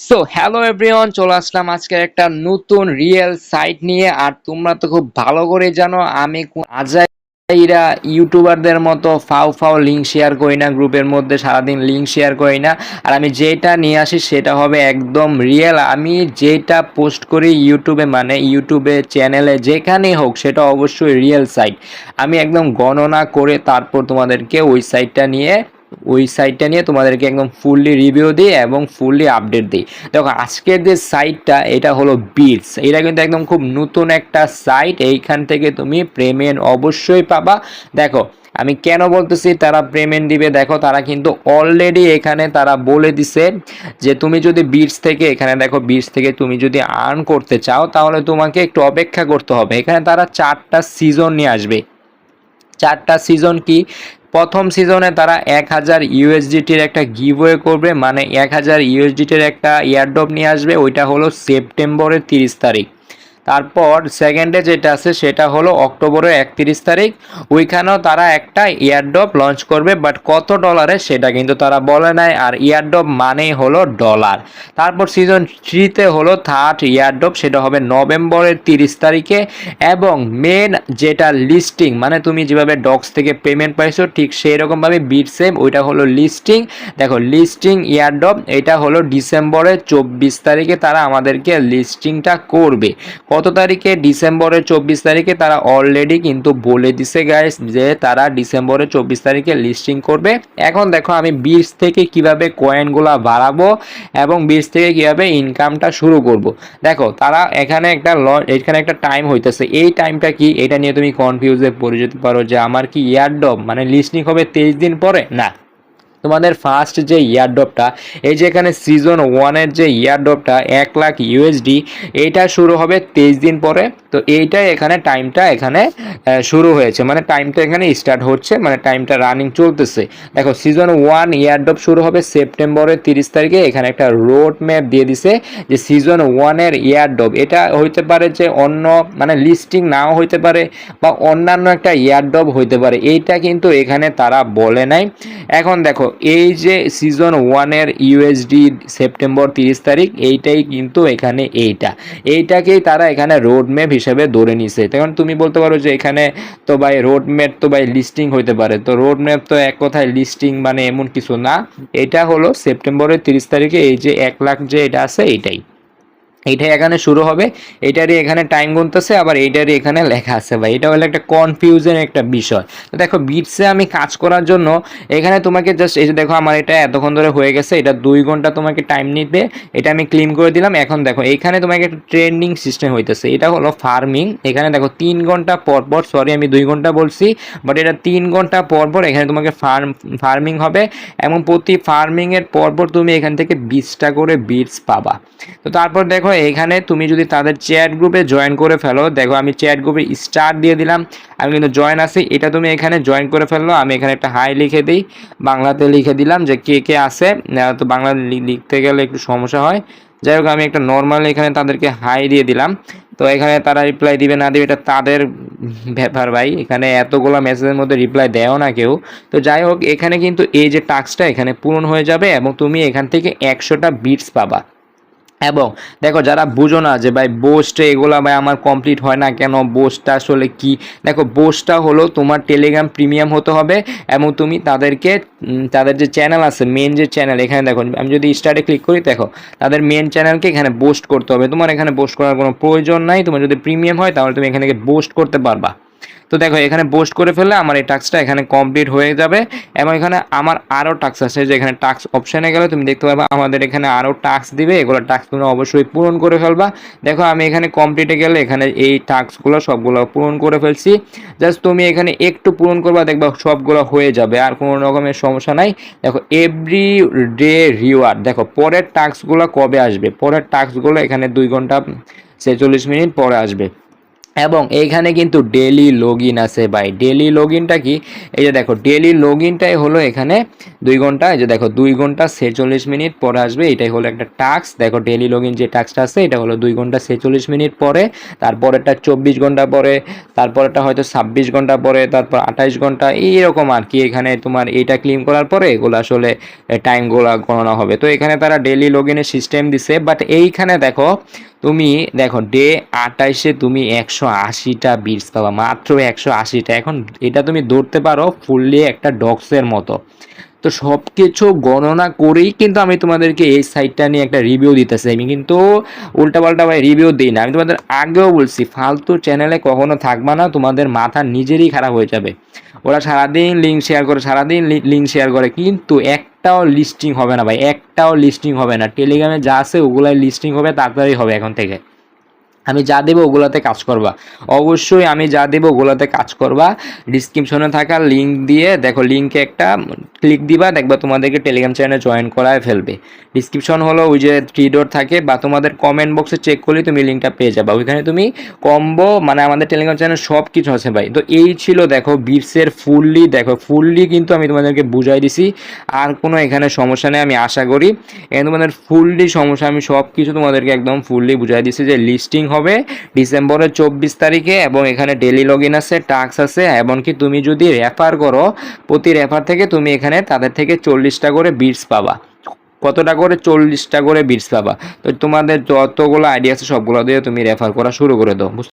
So hello everyone, চলে আসলাম আজকের একটা নতুন রিয়েল সাইট নিয়ে। আর তোমরা তো খুব ভালো করে জানো আমি আজাইরা ইউটিউবারদের মতো ফাও ফাও লিঙ্ক শেয়ার করি না, গ্রুপের মধ্যে সারাদিন লিঙ্ক শেয়ার করি না। আর আমি যেটা নিয়ে আসি সেটা হবে একদম রিয়েল। আমি যেটা পোস্ট করি ইউটিউবে, মানে ইউটিউবে চ্যানেলে যেখানেই হোক, সেটা অবশ্যই রিয়েল সাইট। আমি একদম গণনা করে তারপর তোমাদেরকে ওই সাইটটা নিয়ে তোমাদেরকে একদম ফুললি রিভিউ দিই এবং ফুললি আপডেট দিই। দেখো আজকের যে সাইটটা, এটা হলো বিটস। এটা কিন্তু একদম খুব নতুন একটা সাইট। এইখান থেকে তুমি পেমেন্ট অবশ্যই পাবা। দেখো আমি কেন বলতেছি তারা পেমেন্ট দিবে, দেখো তারা কিন্তু অলরেডি এখানে তারা বলে দিছে যে তুমি যদি বিটস থেকে, এখানে দেখো বিটস থেকে তুমি যদি আর্ন করতে চাও তাহলে তোমাকে একটু অপেক্ষা করতে হবে। এখানে তারা 4টা সিজন নিয়ে আসবে। 4টা সিজন কি? প্রথম সিজনে তারা 1000 ইউএসডিটির একটা গিভওয়ে করবে, মানে 1000 ইউএসডিটির একটা এয়ারড্রপ নিয়ে আসবে। ওইটা হলো সেপ্টেম্বরের 30 তারিখ। তারপর সেকেন্ডে যেটা আছে সেটা হলো অক্টোবরের 31 তারিখ। ওইখানেও তারা একটা এয়ারড্রপ লঞ্চ করবে, বাট কত ডলারে সেটা কিন্তু তারা বলে নাই। আর এয়ারড্রপ মানেই হলো ডলার। তারপর সিজন 3তে হলো থার্ড এয়ারড্রপ, সেটা হবে নভেম্বরের 30 তারিখে। এবং মেন যেটা লিস্টিং, মানে তুমি যেভাবে ডক্স থেকে পেমেন্ট পাইছো ঠিক সেই রকমভাবে বিট সেম, ওইটা হলো লিস্টিং। দেখো লিস্টিং এয়ারড্রপ এটা হলো ডিসেম্বরের 24 তারিখে তারা আমাদেরকে লিস্টিংটা করবে। কত তারিখে? ডিসেম্বরের 24 তারিখে। তারা অলরেডি কিন্তু বলে দিছে গাইস যে তারা ডিসেম্বরের 24 তারিখে লিস্টিং করবে। এখন দেখো আমি বিটস থেকে কিভাবে কয়েনগুলা বাড়াবো এবং বিটস থেকে কিভাবে ইনকামটা শুরু করব। দেখো তারা এখানে একটা টাইম হইতেছে। এই টাইমটা কি, এটা নিয়ে তুমি কনফিউজে পড়ে যেতে পারো যে আমার কি এয়ারড্রপ মানে লিস্টিং হবে 23 দিন পরে। না, তোমাদের ফার্স্ট যে ইয়ারড্রপটা, এই যে এখানে সিজন 1-এর যে ইয়ারড্রপটা 1,00,000 ইউএসডি, এইটা শুরু হবে 23 দিন পরে। তো এইটাই এখানে টাইমটা এখানে শুরু হয়েছে, মানে টাইমটা এখানে স্টার্ট হচ্ছে, মানে টাইমটা রানিং চলতেছে। দেখো সিজন 1 ইয়ারড্রপ শুরু হবে সেপ্টেম্বরের 30 তারিখে। এখানে একটা রোড ম্যাপ দিয়ে দিছে যে সিজন 1-এর ইয়ারড্রপ এটা হইতে পারে যে অন্য, মানে লিস্টিং নাও হইতে পারে বা অন্যান্য একটা ইয়ারড্রপ হইতে পারে। এইটা কিন্তু এখানে তারা বলে নাই। এখন দেখো এই যে সিজন 1-এর ইউএসডি সেপ্টেম্বর 30 তারিখ, এইটাই কিন্তু এখানে এইটাকেই তারা এখানে রোড ম্যাপ হিসেবে ধরে নিছে। তখন তুমি বলতে পারো যে এখানে তো ভাই রোড ম্যাপ তো ভাই লিস্টিং হইতে পারে, তো রোড ম্যাপ তো এক কথায় লিস্টিং মানে এমন কিছু না। এটা হলো সেপ্টেম্বরের 30 তারিখে এই যে 1,00,000 যে এটা আছে এইটাই এখানে শুরু হবে। এইটারই এখানে টাইম গুনতেছে, আবার এইটারই এখানে লেখা আছে। ভাই এটা হলো একটা কনফিউশন একটা বিষয়। তো দেখো বিটসে আমি কাজ করার জন্য এখানে তোমাকে জাস্ট এই যে দেখো আমার এটা এতক্ষণ ধরে হয়ে গেছে, এটা 2 ঘন্টা তোমাকে টাইম নিবে। এটা আমি ক্লেম করে দিলাম। এখন দেখো এইখানে তোমাকে একটা ট্রেন্ডিং সিস্টেম হইতেছে, এটা হলো ফার্মিং। এখানে দেখো 3 ঘন্টা পর পর, সরি আমি 2 ঘন্টা বলছি, বাট এটা 3 ঘন্টা পর পর এখানে তোমাকে ফার্মিং হবে। এবং প্রতি ফার্মিংয়ের পর পর তুমি এখান থেকে 20টা করে বিটস পাবা। তো তারপর দেখো এখানে তুমি যদি তাদের চ্যাট গ্রুপে জয়েন করে ফেলো, দেখো আমি চ্যাট গ্রুপে স্টার দিয়ে দিলাম, আমি কিন্তু জয়েন আছি। এটা তুমি এখানে জয়েন করে ফেললো। আমি এখানে একটা হাই লিখে দিই, বাংলাতে লিখে দিলাম যে কে কে আছে। তো বাংলা লিখতে গেলে একটু সমস্যা হয়। যাই হোক আমি একটা নর্মাল এখানে তাদেরকে হাই দিয়ে দিলাম। তো এখানে তারা রিপ্লাই দিবে না দিবে এটা তাদের ব্যাপার ভাই, এখানে এতগুলো মেসেজের মধ্যে রিপ্লাই দেও না কেউ। তো যাই হোক এখানে কিন্তু এই যে টাস্কটা এখানে পূরণ হয়ে যাবে এবং তুমি এখান থেকে 100টা বিটস পাবা। এবং দেখো যারা বুঝো না যে ভাই বোস্ট এগুলা ভাই আমার কমপ্লিট হয় না কেন, বোস্টটা আসলে কি, দেখো বোস্টটা হলো তোমার টেলিগ্রাম প্রিমিয়াম হতে হবে এবং তুমি তাদেরকে তাদের যে চ্যানেল আছে, মেন যে চ্যানেল, এখানে দেখো আমি যদি স্টার্টে ক্লিক করি, দেখো তাদের মেন চ্যানেলকে এখানে বোস্ট করতে হবে। তোমার এখানে বোস্ট করার কোনো প্রয়োজন নাই। তোমার যদি প্রিমিয়াম হয় তাহলে তুমি এখানে থেকে বোস্ট করতে পারবা। তো দেখো এখানে পোস্ট করে ফেললে আমার এই টাস্কটা এখানে কমপ্লিট হয়ে যাবে। এবং এখানে আমার আরও টাস্ক আছে, যে এখানে টাস্ক অপশানে গেলে তুমি দেখতে পাবে আমাদের এখানে আরও টাস্ক দিবে। এগুলো টাস্ক তুমি অবশ্যই পূরণ করে ফেলবা। দেখো আমি এখানে কমপ্লিটে গেলে এখানে এই টাস্কগুলো সবগুলো পূরণ করে ফেলছি। জাস্ট তুমি এখানে একটু পূরণ করবা, দেখবা সবগুলো হয়ে যাবে, আর কোনো রকমের সমস্যা নাই। দেখো এভরি ডে রিওয়ার্ড, দেখো পরের টাস্কগুলো কবে আসবে, পরের টাস্কগুলো এখানে 2 ঘন্টা 46 মিনিট পরে আসবে। এবং এইখানে কিন্তু ডেলি লগ ইন আছে ভাই। ডেলি লগ ইনটা কি, এই যে দেখো ডেলি লগ ইনটাই হলো এখানে 2 ঘন্টা, এই যে দেখো 2 ঘন্টা 46 মিনিট পরে আসবে, এটাই হলো একটা টাস্ক। দেখো ডেলি লগ ইন যে টাস্কটা আছে এটা হলো 2 ঘন্টা 46 মিনিট পরে, তারপরেরটা 24 ঘন্টা পরে, তারপরেরটা হয়তো 26 ঘন্টা পরে, তারপর 28 ঘন্টা, এইরকম আর কি। এখানে তোমার এইটা ক্লেম করার পরে এগুলো আসলে টাইমগুলো গণনা হবে। তো এখানে তারা ডেলি লগ ইনের সিস্টেম দিছে, বাট এইখানে দেখো তুমি দেখো ডে 28-এ তুমি 180টা বিটস পাবা, মাত্র 180টা। এখন এটা তুমি ধরতে পারো ফুললি একটা ডগসের মতো। তো সব কিছু গণনা করেই কিন্তু আমি তোমাদেরকে এই সাইটটা নিয়ে একটা রিভিউ দিতেছি। আমি কিন্তু উল্টাপাল্টা ভাই রিভিউ দিই না, আমি তোমাদের আগেও বলছি ফালতু চ্যানেলে কখনো থাকবা না, তোমাদের মাথা নিজেরই খারাপ হয়ে যাবে। ওরা সারাদিন লিঙ্ক শেয়ার করে, সারাদিন লিঙ্ক শেয়ার করে, কিন্তু একটাও লিস্টিং হবে না ভাই, একটাও লিস্টিং হবে না। টেলিগ্রামে যা আছে ওগুলাই লিস্টিং হবে, তাড়াতাড়ি হবে এখন থেকে। আমি যা দেবো ওগুলাতে কাজ করবা, অবশ্যই আমি যা দেবো ওগুলাতে কাজ করবা। ডিসক্রিপশনে থাকা লিঙ্ক দিয়ে দেখো, লিঙ্কে একটা ক্লিক দিবা, দেখবা তোমাদেরকে টেলিগ্রাম চ্যানেলে জয়েন করায় ফেলবে। ডিসক্রিপশন হলো ওই যে 3 ডট থাকে, বা তোমাদের কমেন্ট বক্সে চেক করলেই তুমি লিঙ্কটা পেয়ে যাবা। ওইখানে তুমি কম্বো মানে আমাদের টেলিগ্রাম চ্যানেল সব কিছু আছে ভাই। তো এই ছিল দেখো বিটসের ফুললি, দেখো ফুললি কিন্তু আমি তোমাদেরকে বুঝাই দিছি, আর কোনো এখানে সমস্যা নেই আমি আশা করি। এখানে তোমাদের ফুললি সমস্যা, আমি সব কিছু তোমাদেরকে একদম ফুললি বুঝাই দিছি যে লিস্টিং হবে ডিসেম্বরের 24 তারিখে, এবং এখানে ডেলি লগ ইন আছে, টাস্ক আছে, এমনকি তুমি যদি রেফার করো প্রতি রেফার থেকে তুমি এখানে তাদের থেকে 40টা করে বিটস পাবা। কতটা করে? 40টা করে বিটস পাবা। তো তোমাদের যতগুলো আইডিয়া আছে সবগুলো দিয়ে তুমি রেফার করা শুরু করে দাও।